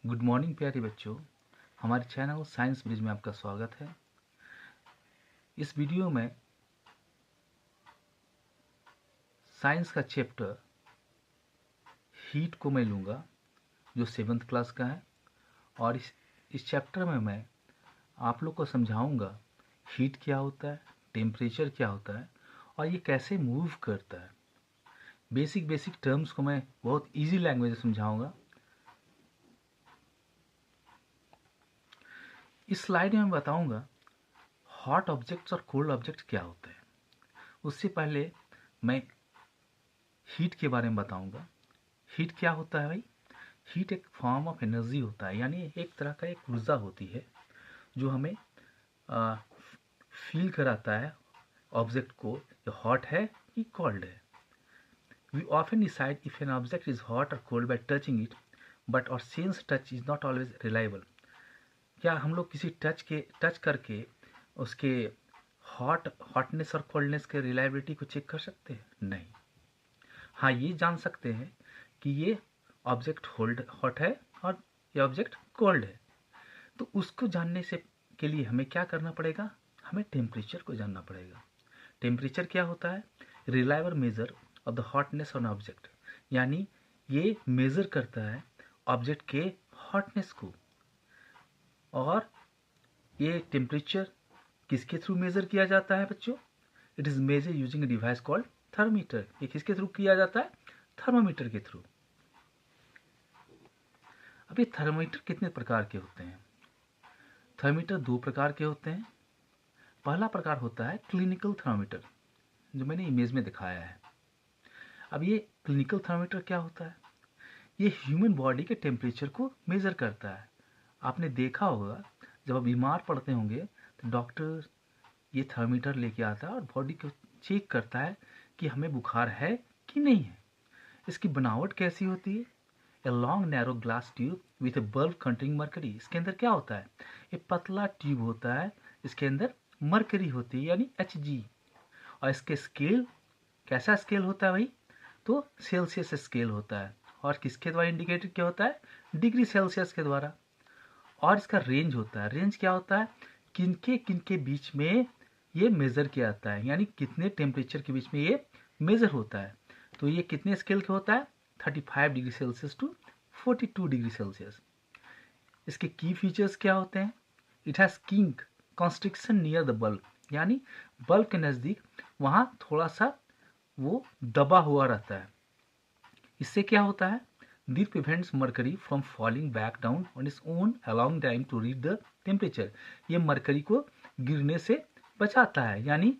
Good morning प्यारे बच्चों। हमारे चैनल साइंस ब्रिज में आपका स्वागत है। इस वीडियो में साइंस का चैप्टर हीट को मैं लूँगा, जो 7th क्लास का है। और इस चैप्टर में मैं आप लोग को समझाऊंगा हीट क्या होता है, टेम्परेचर क्या होता है और ये कैसे मूव करता है। बेसिक टर्म्स को मैं बहुत इजी लैंग्वेज में समझाऊंगा। इस स्लाइड में मैं बताऊंगा हॉट ऑब्जेक्ट्स और कोल्ड ऑब्जेक्ट्स क्या होते हैं। उससे पहले मैं हीट के बारे में बताऊंगा। हीट क्या होता है भाई? हीट एक फॉर्म ऑफ एनर्जी होता है, यानी एक तरह का एक ऊर्जा होती है जो हमें फील कराता है ऑब्जेक्ट को, ये हॉट है कि कोल्ड है। We often decide if an object is hot or cold by touching it, but our sense touch is not always reliable. क्या हम लोग किसी टच करके उसके हॉटनेस और कोल्डनेस के रिलायबिलिटी को चेक कर सकते हैं? नहीं। हाँ, ये जान सकते हैं कि ये ऑब्जेक्ट हॉट है और ये ऑब्जेक्ट कोल्ड है। तो उसको जानने से के लिए हमें क्या करना पड़ेगा? हमें टेम्परेचर को जानना पड़ेगा। टेम्परेचर क्या होता है? Reliable measure of the hotness on object, यानी ये मेजर करता है ऑब्जेक्ट के हॉटनेस को। और ये टेम्परेचर किसके थ्रू मेजर किया जाता है बच्चों? It is measure using a device called thermometer. ये किसके थ्रू किया जाता है? थर्मामीटर के थ्रू। अब ये थर्मामीटर कितने प्रकार के होते हैं? थर्मामीटर दो प्रकार के होते हैं। पहला प्रकार होता है क्लिनिकल थर्मामीटर, जो मैंने इमेज में दिखाया है। अब ये क्लिनिकल थर्मामीटर क्या होता है? ये ह्यूमन बॉडी के टेम्परेचर को मेजर करता है। आपने देखा होगा जब आप बीमार पड़ते होंगे तो डॉक्टर ये थर्मामीटर लेके आता है और बॉडी को चेक करता है कि हमें बुखार है कि नहीं है। इसकी बनावट कैसी होती है? A long narrow glass tube with A bulb containing mercury. इसके अंदर क्या होता है? एक पतला ट्यूब होता है, इसके अंदर मरकरी होती है, यानी Hg। और इसके स्केल कैसा स्केल होता है भाई? तो सेल्सियस स्केल होता है। और किसके द्वारा इंडिकेटेड क्या होता है? डिग्री सेल्सियस के द्वारा। और इसका रेंज होता है। रेंज क्या होता है? किनके बीच में ये मेजर किया जाता है, यानी कितने टेम्परेचर के बीच में ये मेजर होता है। तो ये कितने स्केल का होता है? 35 degree Celsius to 42 degree Celsius. इसके की फीचर्स क्या होते हैं? It has kink constriction near the bulb, यानी बल्ब के नज़दीक वहाँ थोड़ा सा वो दबा हुआ रहता है। इससे क्या होता है? This prevents mercury from falling back down on its own allowing time to read the temperature. ये मरकरी को गिरने से बचाता है, यानी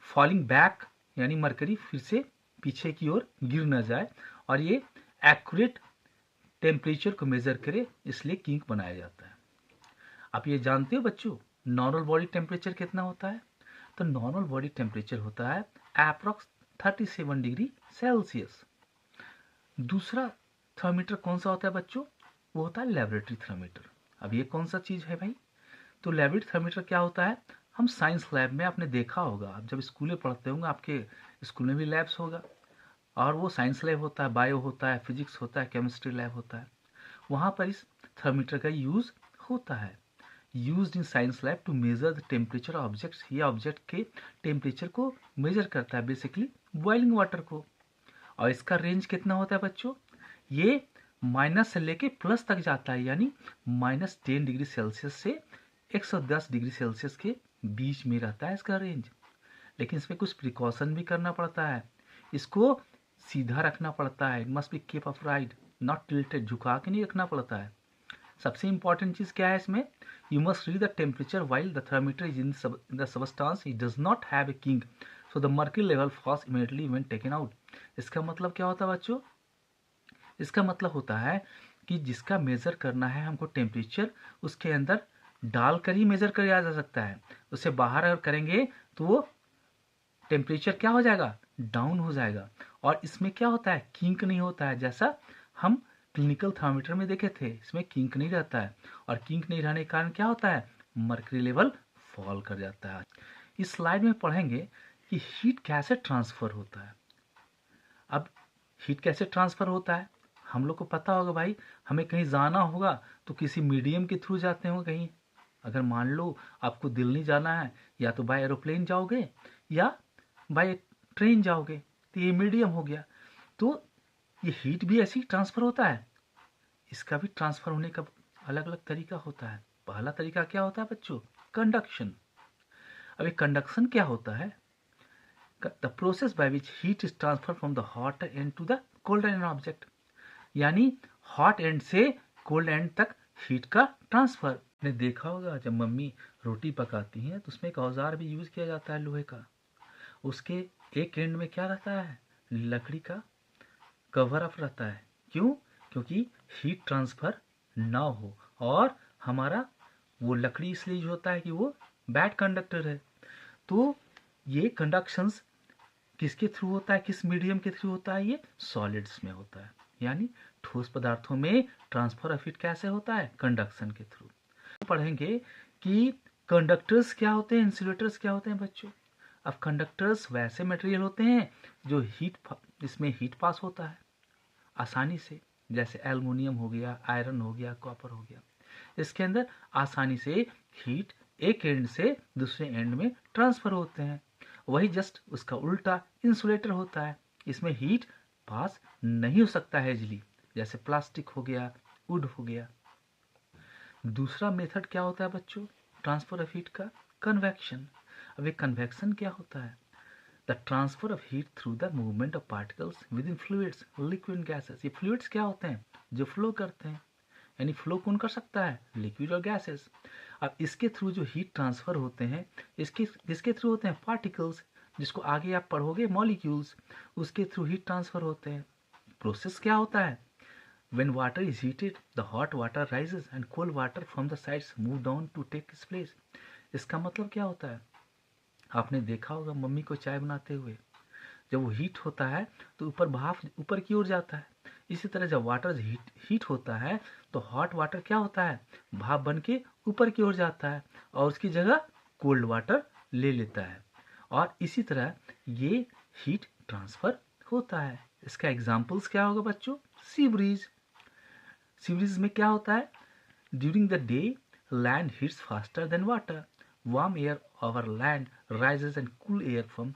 फॉलिंग बैक, यानी मरकरी फिर से पीछे की ओर गिर न जाए। और ये एक्यूरेट टेम्परेचर को मेजर करे, इसलिए किंक बनाया जाता है। आप ये जानते हो बच्चों नॉर्मल बॉडी टेम्परेचर कितना होता है? तो नॉर्मल बॉडी टेम्परेचर होता है अप्रॉक्स 37 डिग्री सेल्सियस। दूसरा थर्मीटर कौन सा होता है बच्चों? वो होता है लेबोरेटरी थर्मीटर। अब ये कौन सा चीज़ है भाई? तो लेबोरेटरी थर्मीटर क्या होता है? हम साइंस लैब में आपने देखा होगा, आप जब स्कूल में पढ़ते होंगे, आपके स्कूल में भी लैब्स होगा। और वो साइंस लैब होता है, बायो होता है, फिजिक्स होता है, केमिस्ट्री लैब होता है। वहाँ पर इस थर्मीटर का यूज़ होता है। Used in science lab to measure the temperature objects. ये ऑब्जेक्ट के टेम्परेचर को मेजर करता है, बेसिकली बॉइलिंग वाटर को। और इसका रेंज कितना होता है बच्चों? ये माइनस से लेके प्लस तक जाता है, यानी -10 डिग्री सेल्सियस से 110 डिग्री सेल्सियस के बीच में रहता है इसका रेंज। लेकिन इसमें कुछ प्रिकॉशन भी करना पड़ता है। इसको सीधा रखना पड़ता है, it must be keep upright, not tilted, झुका के नहीं रखना पड़ता है। सबसे इंपॉर्टेंट चीज क्या है इसमें? You must read the temperature while the thermometer is in the substance, it does not have a kink, so the mercury level falls immediately when taken out. इसका मतलब क्या होता है बच्चों? इसका मतलब होता है कि जिसका मेजर करना है हमको टेम्परेचर, उसके अंदर डालकर ही मेजर किया जा सकता है। उससे बाहर अगर करेंगे तो वो टेम्परेचर क्या हो जाएगा? डाउन हो जाएगा। और इसमें क्या होता है? किंक नहीं होता है, जैसा हम क्लिनिकल थर्मामीटर में देखे थे। इसमें किंक नहीं रहता है। और किंक नहीं रहने के कारण क्या होता है? मर्क्यूरी लेवल फॉल कर जाता है। इस स्लाइड में पढ़ेंगे कि हीट कैसे ट्रांसफर होता है। अब हीट कैसे ट्रांसफर होता है? हम लोग को पता होगा भाई, हमें कहीं जाना होगा तो किसी मीडियम के थ्रू जाते होंगे कहीं। अगर मान लो आपको दिल्ली जाना है, या तो बाय एरोप्लेन जाओगे या बाय ट्रेन जाओगे, तो ये मीडियम हो गया। तो ये हीट भी ऐसे ही ट्रांसफर होता है, इसका भी ट्रांसफर होने का अलग अलग तरीका होता है। पहला तरीका क्या होता है बच्चों? कंडक्शन। अब ये कंडक्शन क्या होता है? The process by which heat is transfer from the hot end to the cold end object, यानी हॉट एंड से कोल्ड एंड तक हीट का ट्रांसफर। आपने देखा होगा जब मम्मी रोटी पकाती हैं तो उसमें एक औजार भी यूज किया जाता है लोहे का। उसके एक एंड में क्या रहता है? लकड़ी का कवर अप रहता है। क्यों? क्योंकि हीट ट्रांसफर ना हो, और हमारा वो लकड़ी इसलिए जो होता है कि वो बैड कंडक्टर है। तो ये कंडक्शंस किसके थ्रू होता है, किस मीडियम के थ्रू होता है? ये सॉलिड्स में होता है, यानी ठोस पदार्थों में ट्रांसफर ऑफ हीट कैसे होता है? कंडक्शन के थ्रू। पढ़ेंगे कि कंडक्टर्स क्या होते हैं, इंसुलेटर्स क्या होते हैं बच्चों। अब कंडक्टर्स वैसे मटेरियल होते हैं जो इसमें हीट पास होता है आसानी से, जैसे एल्युमिनियम हो गया, आयरन हो गया, कॉपर हो गया। इसके अंदर आसानी से हीट एक एंड से दूसरे एंड में ट्रांसफर होते हैं। वही जस्ट उसका उल्टा इंसुलेटर होता है, इसमें हीट पास नहीं हो सकता है इजिली, जैसे प्लास्टिक हो गया, वुड हो गया। दूसरा मेथड क्या होता है बच्चों ट्रांसफर ऑफ हीट का? कन्वेक्शन। अब ये कन्वेक्शन क्या होता है? The transfer of heat through the movement of particles with in fluids, liquid gases. ये फ्लूइड्स क्या होते हैं? जो फ्लो करते हैं, यानी फ्लो कौन कर सकता है? लिक्विड और गैसेस। अब इसके थ्रू जो हीट ट्रांसफर होते हैं, इसके थ्रू होते हैं पार्टिकल्स, जिसको आगे आप पढ़ोगे मॉलिक्यूल्स, उसके थ्रू हीट ट्रांसफर होते हैं। प्रोसेस क्या होता है? When water is heated, the hot water rises and cold water from the sides move down to take its place. इसका मतलब क्या होता है? आपने देखा होगा मम्मी को चाय बनाते हुए, जब वो हीट होता है तो ऊपर भाप ऊपर की ओर जाता है। इसी तरह जब वाटर हीट होता है तो हॉट वाटर क्या होता है? भाप बन के ऊपर की ओर जाता है और उसकी जगह कोल्ड वाटर ले लेता है, और इसी तरह ये हीट ट्रांसफर होता है। इसका एग्जाम्पल्स क्या होगा बच्चों? Sea breeze. सी ब्रीज में क्या होता है? During the day land heats faster than water, warm air over land rises and cool air from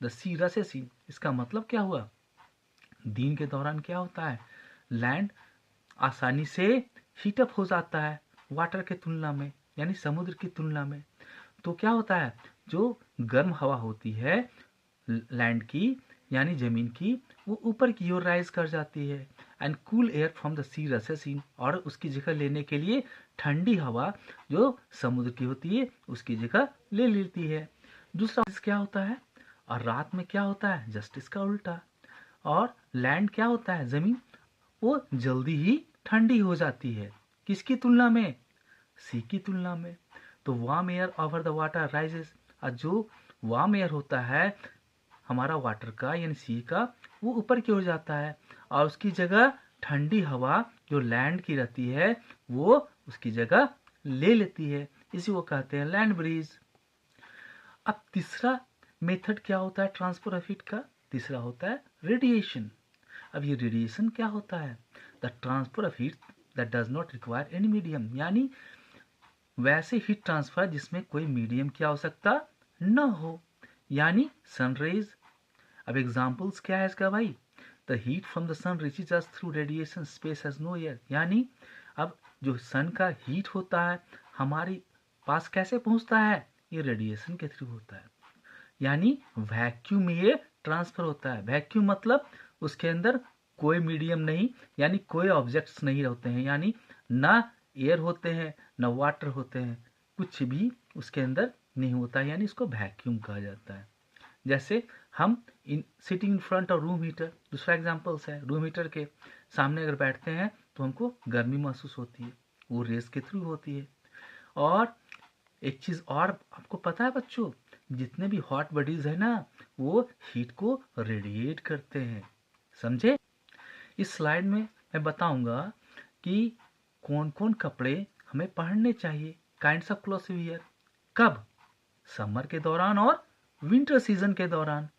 the sea rushes in. इसका मतलब क्या हुआ? दिन के दौरान क्या होता है? लैंड आसानी से हीटअप हो जाता है वाटर के तुलना में, यानी समुद्र की तुलना में। तो क्या होता है? जो गर्म हवा होती है लैंड की, यानी जमीन की, वो ऊपर की ओर राइज कर जाती है। And cool air from the sea rushes in, और उसकी जगह लेने के लिए ठंडी हवा जो समुद्र की होती है उसकी जगह ले लेती है। दूसरा क्या होता है? और रात में क्या होता है? जस्ट इसका उल्टा। और लैंड क्या होता है? जमीन वो जल्दी ही ठंडी हो जाती है, किसकी तुलना में? सी की तुलना में। तो warm air over the water rises, और जो वार्म एयर होता है हमारा वाटर का यानी सी का, वो ऊपर की ओर जाता है और उसकी जगह ठंडी हवा जो लैंड की रहती है वो उसकी जगह ले लेती है। इसी को कहते हैं लैंड ब्रीज। अब तीसरा मेथड क्या होता है ट्रांसफर ऑफ हीट का? तीसरा होता है रेडिएशन। अब ये रेडिएशन क्या होता है? The transfer of heat that does not require any medium, यानी वैसे हीट ट्रांसफर जिसमें कोई मीडियम की आवश्यकता न हो, यानी सनरेज। अब एग्जांपल्स क्या है इसका भाई? The heat from the sun reaches us through radiation, space has no air, यानी अब जो सन का हीट होता है हमारे पास कैसे पहुंचता है? ये रेडिएशन के थ्रू होता है, यानी वैक्यूम में ये ट्रांसफर होता है। वैक्यूम मतलब उसके अंदर कोई मीडियम नहीं, यानी कोई ऑब्जेक्ट्स नहीं होते हैं, यानी ना एयर होते हैं ना वाटर होते हैं, कुछ भी उसके अंदर नहीं होता है, यानी इसको वैक्यूम कहा जाता है। जैसे हम sitting in front of room heater, दूसरा एग्जांपल्स है। रूम हीटर के सामने अगर बैठते हैं तो हमको गर्मी महसूस होती है, वो रेस के थ्रू होती है। और एक चीज और आपको पता है बच्चों, जितने भी हॉट बॉडीज है ना वो हीट को रेडिएट करते हैं, समझे? इस स्लाइड में मैं बताऊंगा कि कौन कौन कपड़े हमें पहनने चाहिए, काइंड्स ऑफ क्लोथ्स वियर। कब? समर के दौरान और विंटर सीजन के दौरान।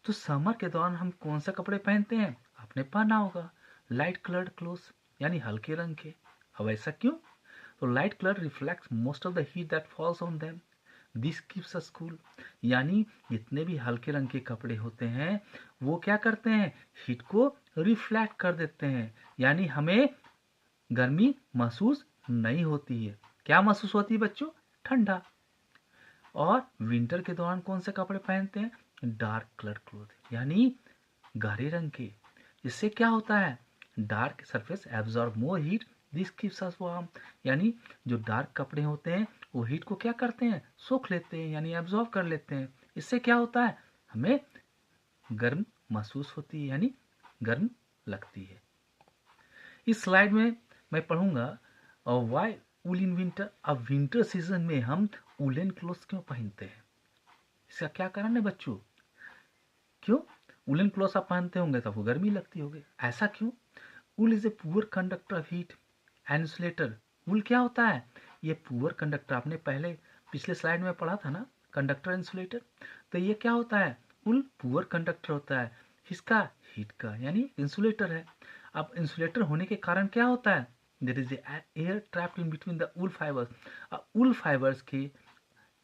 तो समर के दौरान हम कौन सा कपड़े पहनते हैं? आपने पहना होगा लाइट कलर्ड क्लोथ्स यानी हल्के रंग के। अब ऐसा क्यों? तो light colour reflects most of the heat that falls on them, this keeps us cool. यानी जितने भी हल्के रंग के कपड़े होते हैं वो क्या करते हैं, हीट को रिफ्लेक्ट कर देते हैं, यानी हमें गर्मी महसूस नहीं होती है। क्या महसूस होती है बच्चों? ठंडा। और विंटर के दौरान कौन से कपड़े पहनते हैं? डार्क कलर क्लोथ यानी गहरे रंग के। इससे क्या होता है, dark surface absorb more heat, this keeps us warm. यानी जो डार्क कपड़े होते हैं वो हीट को क्या करते हैं, सोख लेते हैं यानी एब्जॉर्ब कर लेते हैं। इससे क्या होता है, हमें गर्म महसूस होती है यानी गर्म लगती है। इस स्लाइड में मैं पढ़ूंगा व्हाई वूल इन विंटर। अब विंटर सीजन में हम वूलन क्लोथ्स क्यों पहनते हैं, इसका क्या कारण है बच्चों? क्यों वूलन क्लोथ्स आप पहनते होंगे तो आपको गर्मी लगती होगी, ऐसा क्यों? Wool is a poor conductor of heat and insulator. Wool क्या होता है, ये पुअर कंडक्टर, आपने पहले पिछले स्लाइड में पढ़ा था ना, कंडक्टर इंसुलेटर। तो ये क्या होता है, वूल पुअर कंडक्टर होता है, किसका? हीट का, यानी इंसुलेटर है। अब इंसुलेटर होने के कारण क्या होता है, there is air trapped in between the wool fibres. Wool fibres के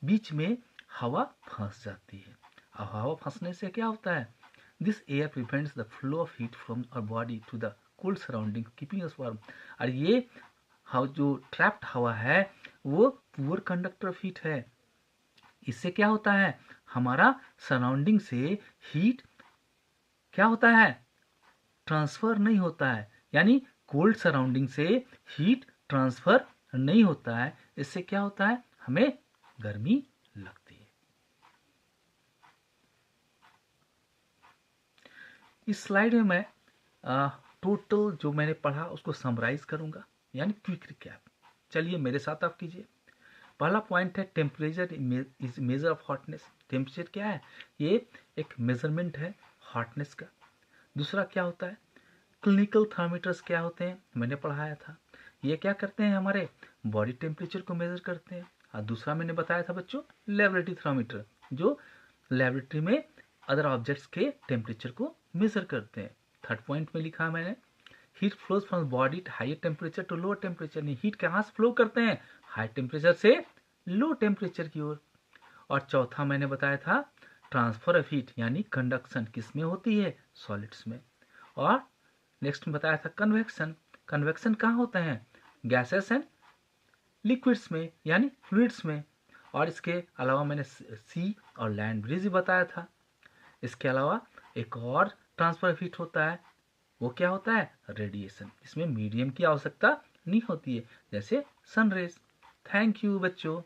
बीच में हवा फंस जाती है। अब हवा फंसने से क्या होता है, this air prevents the flow of heat from our body to the cold surrounding keeping us warm. और ये जो ट्रैप्ड हवा है वो पुअर कंडक्टर ऑफ हीट है। इससे क्या होता है, हमारा सराउंडिंग से हीट क्या होता है, ट्रांसफर नहीं होता है, यानी कोल्ड सराउंडिंग से हीट ट्रांसफर नहीं होता है। इससे क्या होता है, हमें गर्मी लगती है। इस स्लाइड में मैं टोटल जो मैंने पढ़ा उसको समराइज करूंगा, यानी क्विक रिकैप। चलिए मेरे साथ आप कीजिए। पहला पॉइंट है temperature is measure of hotness. Temperature क्या है, ये एक मेजरमेंट है हॉटनेस का। दूसरा क्या होता है, क्लिनिकल थर्मोमीटर्स क्या होते हैं, मैंने पढ़ाया था। ये क्या करते हैं, हमारे बॉडी टेम्परेचर को मेजर करते हैं। और दूसरा मैंने बताया था बच्चों, लेबोरेटरी थर्मोमीटर, जो लेबोरेटरी में अदर ऑब्जेक्ट्स के टेम्परेचर को मेजर करते हैं। थर्ड पॉइंट में लिखा है मैंने, heat flows from body higher temperature to lower temperature. Heat कहाँ से फ्लो करते हैं, हाई टेम्परेचर से लो टेम्परेचर की ओर। और चौथा मैंने बताया था, ट्रांसफर ऑफ हीट यानी कंडक्शन किस में होती है, सॉलिड्स में। और नेक्स्ट में बताया था कन्वेक्शन। कन्वेक्शन कहाँ होता है, गैसेस एंड लिक्विड्स में यानी फ्लूइड्स में। और इसके अलावा मैंने सी और लैंड ब्रिज भी बताया था। इसके अलावा एक और ट्रांसफर ऑफ हीट होता है, वो क्या होता है, रेडिएशन। इसमें मीडियम की आवश्यकता नहीं होती है, जैसे सन रेज। थैंक यू बच्चों।